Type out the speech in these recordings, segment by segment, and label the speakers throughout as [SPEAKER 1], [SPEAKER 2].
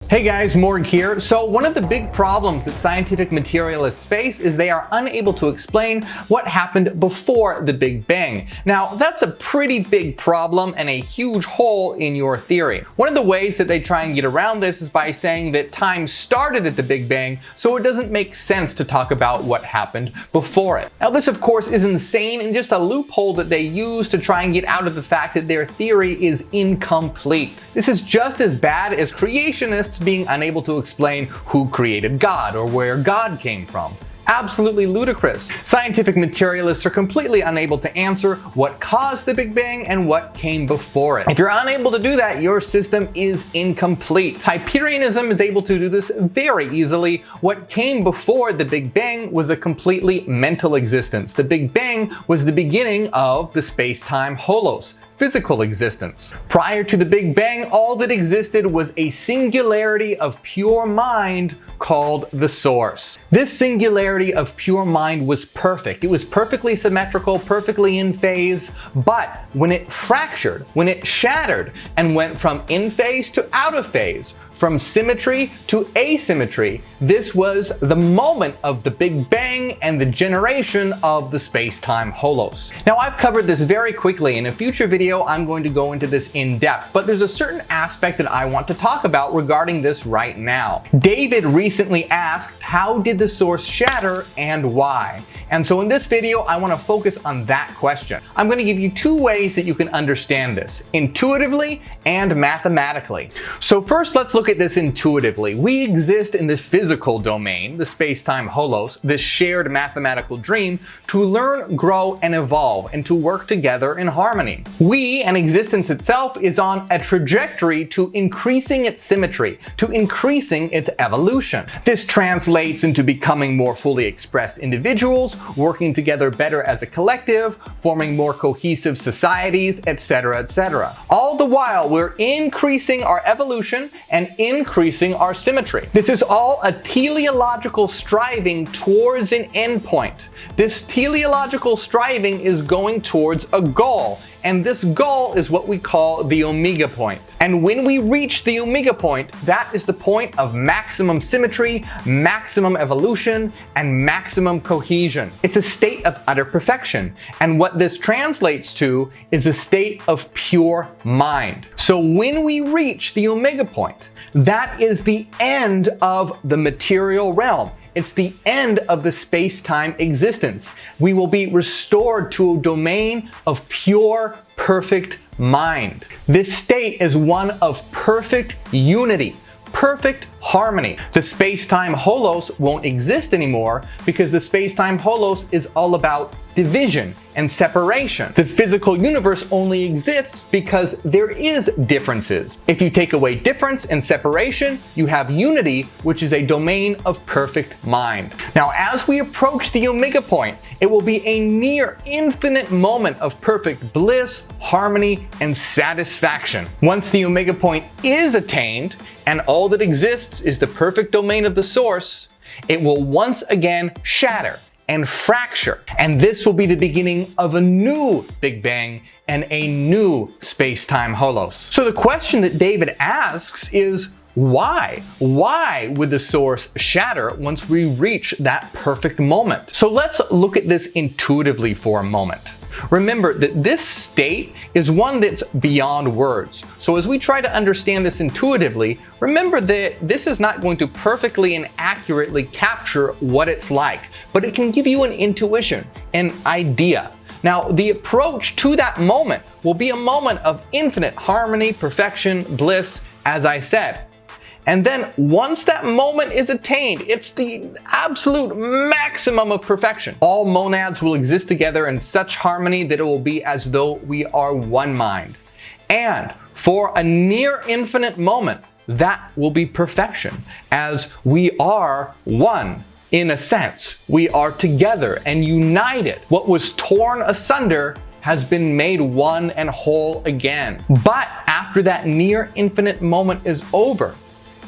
[SPEAKER 1] Hey guys, Morgue here. So one of the big problems that scientific materialists face is they are unable to explain what happened before the Big Bang. Now, that's a pretty big problem and a huge hole in your theory. One of the ways that they try and get around this is by saying that time started at the Big Bang, so it doesn't make sense to talk about what happened before it. Now, this of course is insane and just a loophole that they use to try and get out of the fact that their theory is incomplete. This is just as bad as creationists being unable to explain who created God or where God came from. Absolutely ludicrous. Scientific materialists are completely unable to answer what caused the Big Bang and what came before it. If you're unable to do that, your system is incomplete. Hyperionism is able to do this very easily. What came before the Big Bang was a completely mental existence. The Big Bang was the beginning of the space-time holos, physical existence. Prior to the Big Bang, all that existed was a singularity of pure mind called the Source. This singularity of pure mind was perfect. It was perfectly symmetrical, perfectly in phase, but when it fractured, when it shattered and went from in phase to out of phase, from symmetry to asymmetry, this was the moment of the Big Bang and the generation of the space-time holos. Now, I've covered this very quickly. In a future video, I'm going to go into this in depth, but there's a certain aspect that I want to talk about regarding this right now. David recently asked, how did the source shatter and why? And so in this video, I want to focus on that question. I'm going to give you two ways that you can understand this, intuitively and mathematically. So first, let's look at this intuitively. We exist in the physical domain, the space-time holos, this shared mathematical dream, to learn, grow, and evolve, and to work together in harmony. We, and existence itself, is on a trajectory to increasing its symmetry, to increasing its evolution. This translates into becoming more fully expressed individuals, working together better as a collective, forming more cohesive societies, etc., etc. All the while, we're increasing our evolution and increasing our symmetry. This is all a teleological striving towards an endpoint. This teleological striving is going towards a goal, and this goal is what we call the omega point. And when we reach the omega point, that is the point of maximum symmetry, maximum evolution, and maximum cohesion. It's a state of utter perfection. And what this translates to is a state of pure mind. So when we reach the omega point, that is the end of the material realm. It's the end of the space-time existence. We will be restored to a domain of pure, perfect mind. This state is one of perfect unity, perfect harmony. The space-time holos won't exist anymore because the space-time holos is all about division and separation. The physical universe only exists because there is differences. If you take away difference and separation, you have unity, which is a domain of perfect mind. Now, as we approach the omega point, it will be a near infinite moment of perfect bliss, harmony, and satisfaction. Once the omega point is attained, and all that exists is the perfect domain of the source, it will once again shatter and fracture. And this will be the beginning of a new Big Bang and a new space-time holos. So the question that David asks is, why? Why would the source shatter once we reach that perfect moment? So let's look at this intuitively for a moment. Remember that this state is one that's beyond words. So as we try to understand this intuitively, remember that this is not going to perfectly and accurately capture what it's like, but it can give you an intuition, an idea. Now, the approach to that moment will be a moment of infinite harmony, perfection, bliss, as I said. And then once that moment is attained, it's the absolute maximum of perfection. All monads will exist together in such harmony that it will be as though we are one mind. And for a near infinite moment, that will be perfection, as we are one. In a sense, we are together and united. What was torn asunder has been made one and whole again. But after that near infinite moment is over,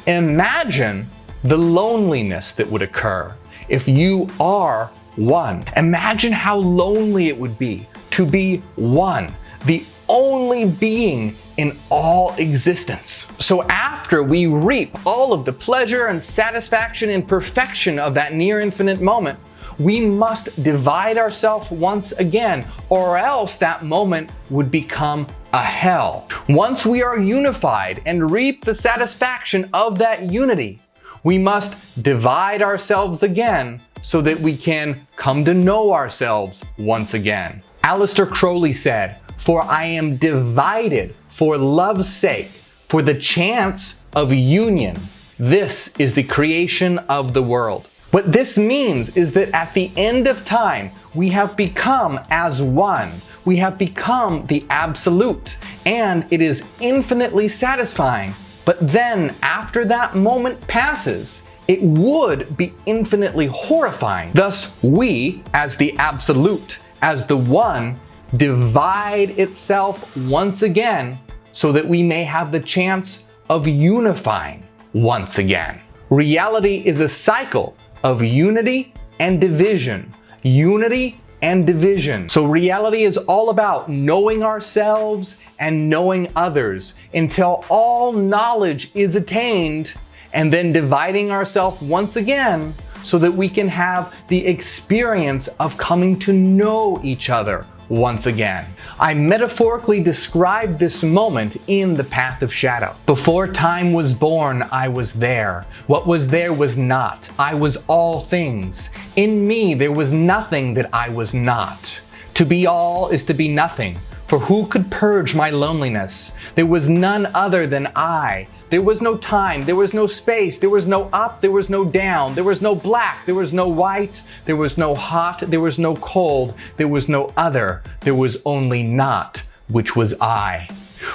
[SPEAKER 1] imagine the loneliness that would occur if you are one. Imagine how lonely it would be to be one, the only being in all existence. So after we reap all of the pleasure and satisfaction and perfection of that near infinite moment, we must divide ourselves once again, or else that moment would become a hell. Once we are unified and reap the satisfaction of that unity, we must divide ourselves again so that we can come to know ourselves once again. Aleister Crowley said, "For I am divided for love's sake, for the chance of union. This is the creation of the world." What this means is that at the end of time, we have become as one. We have become the absolute, and it is infinitely satisfying. But then after that moment passes, it would be infinitely horrifying. Thus, we, as the absolute, as the one, divide itself once again so that we may have the chance of unifying once again. Reality is a cycle of unity and division. Unity and division. So reality is all about knowing ourselves and knowing others until all knowledge is attained, and then dividing ourselves once again so that we can have the experience of coming to know each other once again. I metaphorically described this moment in The Path of Shadow. Before time was born, I was there. What was there was not. I was all things. In me there was nothing that I was not. To be all is to be nothing. For who could purge my loneliness? There was none other than I. There was no time, there was no space, there was no up, there was no down, there was no black, there was no white, there was no hot, there was no cold, there was no other, there was only not, which was I.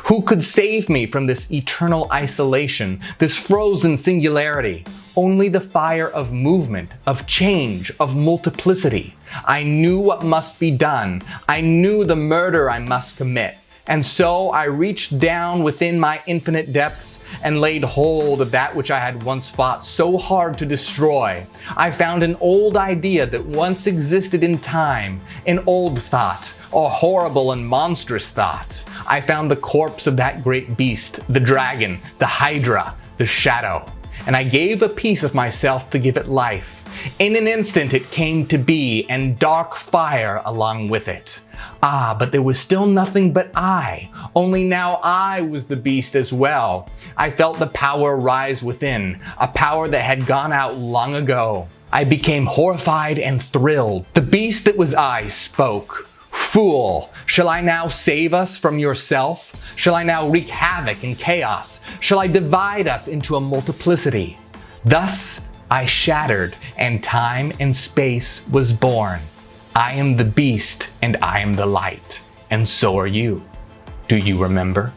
[SPEAKER 1] Who could save me from this eternal isolation, this frozen singularity? Only the fire of movement, of change, of multiplicity. I knew what must be done. I knew the murder I must commit. And so I reached down within my infinite depths and laid hold of that which I had once fought so hard to destroy. I found an old idea that once existed in time, an old thought, a horrible and monstrous thought. I found the corpse of that great beast, the dragon, the hydra, the shadow. And I gave a piece of myself to give it life. In an instant it came to be, and dark fire along with it. Ah, but there was still nothing but I. Only now I was the beast as well. I felt the power rise within, a power that had gone out long ago. I became horrified and thrilled. The beast that was I spoke. Fool, shall I now save us from yourself? Shall I now wreak havoc and chaos? Shall I divide us into a multiplicity? Thus I shattered, and time and space was born. I am the beast, and I am the light, and so are you. Do you remember?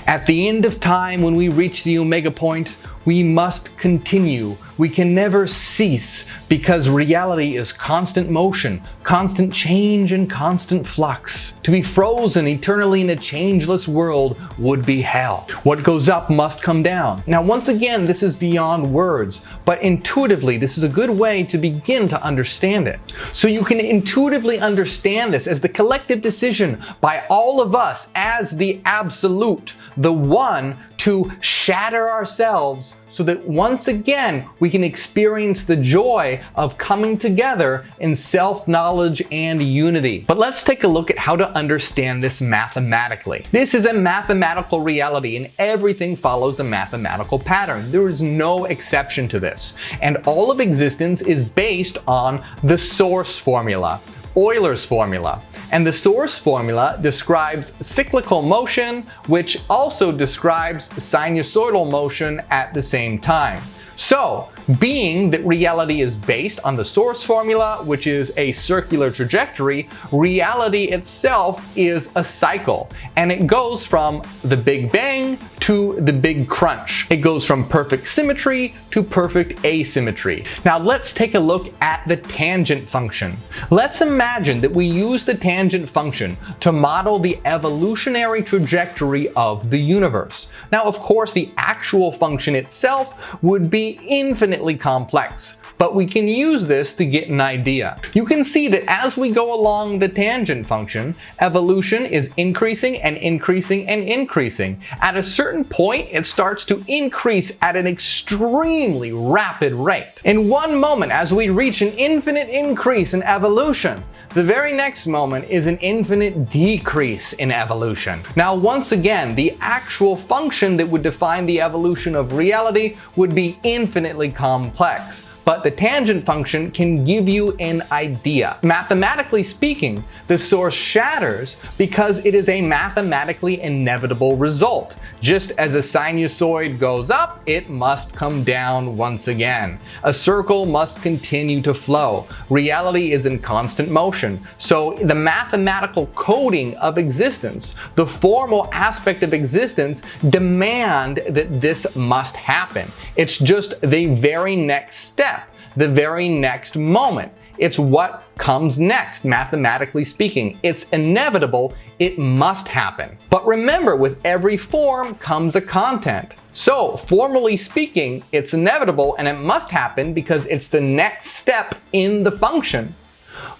[SPEAKER 1] At the end of time, when we reach the omega point, we must continue. We can never cease, because reality is constant motion, constant change, and constant flux. To be frozen eternally in a changeless world would be hell. What goes up must come down. Now, once again, this is beyond words, but intuitively, this is a good way to begin to understand it. So you can intuitively understand this as the collective decision by all of us as the absolute, the one, to shatter ourselves so that once again we can experience the joy of coming together in self-knowledge and unity. But let's take a look at how to understand this mathematically. This is a mathematical reality, and everything follows a mathematical pattern. There is no exception to this. And all of existence is based on the source formula, Euler's formula. And the source formula describes cyclical motion, which also describes sinusoidal motion at the same time. So, being that reality is based on the source formula, which is a circular trajectory, reality itself is a cycle. And it goes from the Big Bang to the Big Crunch. It goes from perfect symmetry to perfect asymmetry. Now let's take a look at the tangent function. Let's imagine that we use the tangent function to model the evolutionary trajectory of the universe. Now, of course, the actual function itself would be infinitely complex, but we can use this to get an idea. You can see that as we go along the tangent function, evolution is increasing and increasing and increasing. At a certain point, it starts to increase at an extremely rapid rate. In one moment, as we reach an infinite increase in evolution, the very next moment is an infinite decrease in evolution. Now, once again, the actual function that would define the evolution of reality would be infinitely complex. But the tangent function can give you an idea. Mathematically speaking, the source shatters because it is a mathematically inevitable result. Just as a sinusoid goes up, it must come down once again. A circle must continue to flow. Reality is in constant motion. So the mathematical coding of existence, the formal aspect of existence, demand that this must happen. It's just the very next step. The very next moment. It's what comes next, mathematically speaking. It's inevitable, it must happen. But remember, with every form comes a content. So, formally speaking, it's inevitable and it must happen because it's the next step in the function.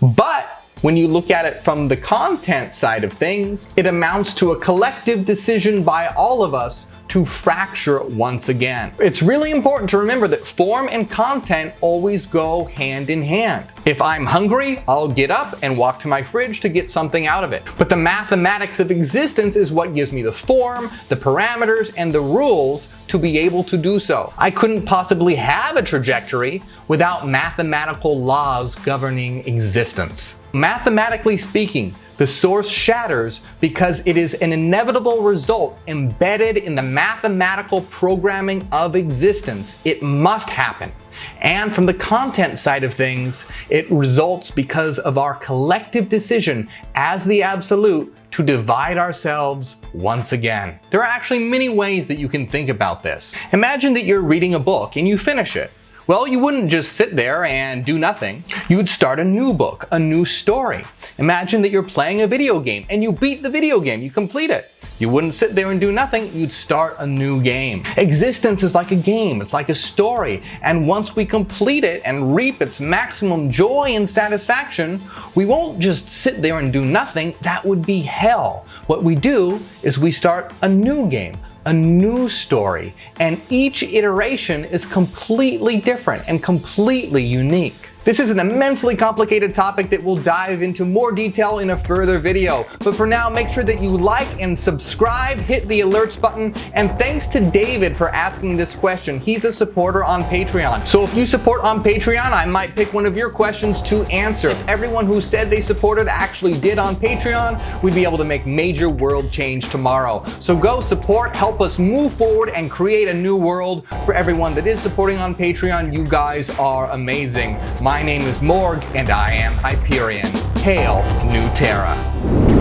[SPEAKER 1] But when you look at it from the content side of things, it amounts to a collective decision by all of us to fracture once again. It's really important to remember that form and content always go hand in hand. If I'm hungry, I'll get up and walk to my fridge to get something out of it. But the mathematics of existence is what gives me the form, the parameters, and the rules to be able to do so. I couldn't possibly have a trajectory without mathematical laws governing existence. Mathematically speaking, the source shatters because it is an inevitable result embedded in the mathematical programming of existence. It must happen. And from the content side of things, it results because of our collective decision as the absolute to divide ourselves once again. There are actually many ways that you can think about this. Imagine that you're reading a book and you finish it. Well, you wouldn't just sit there and do nothing. You would start a new book, a new story. Imagine that you're playing a video game and you beat the video game, you complete it. You wouldn't sit there and do nothing, you'd start a new game. Existence is like a game, it's like a story, and once we complete it and reap its maximum joy and satisfaction, we won't just sit there and do nothing, that would be hell. What we do is we start a new game, a new story, and each iteration is completely different and completely unique. This is an immensely complicated topic that we'll dive into more detail in a further video. But for now, make sure that you like and subscribe, hit the alerts button, and thanks to David for asking this question. He's a supporter on Patreon. So if you support on Patreon, I might pick one of your questions to answer. If everyone who said they supported actually did on Patreon, we'd be able to make major world change tomorrow. So go support, help us move forward and create a new world. For everyone that is supporting on Patreon, you guys are amazing. My name is Morgue, and I am Hyperion. Hail New Terra.